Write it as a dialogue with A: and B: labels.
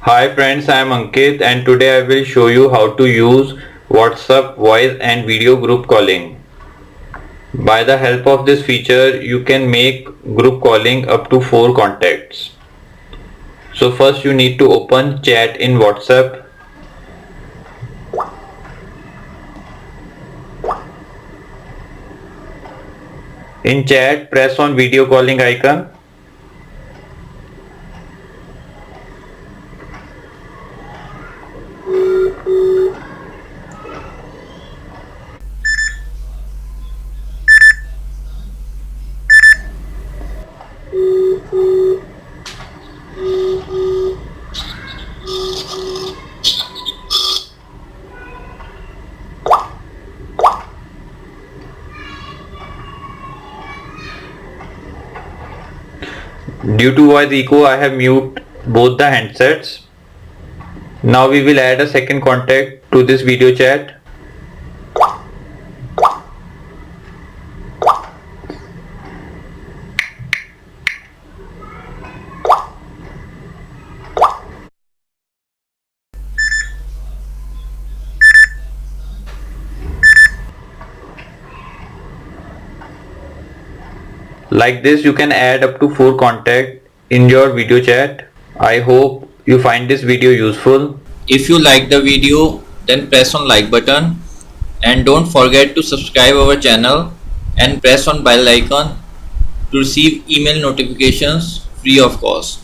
A: Hi friends, I am Ankit and today I will show you how to use WhatsApp voice and video group calling. By the help of this feature, you can make group calling up to 4 contacts. So first you need to open chat in WhatsApp. In chat, press on video calling icon. Due to voice echo, I have mute both the handsets. Now we will add a second contact to this video chat. Like this you can add up to 4 contacts in your video chat. I hope you find this video useful.
B: If you like the video, then press on like button and don't forget to subscribe our channel and press on bell icon to receive email notifications free of cost.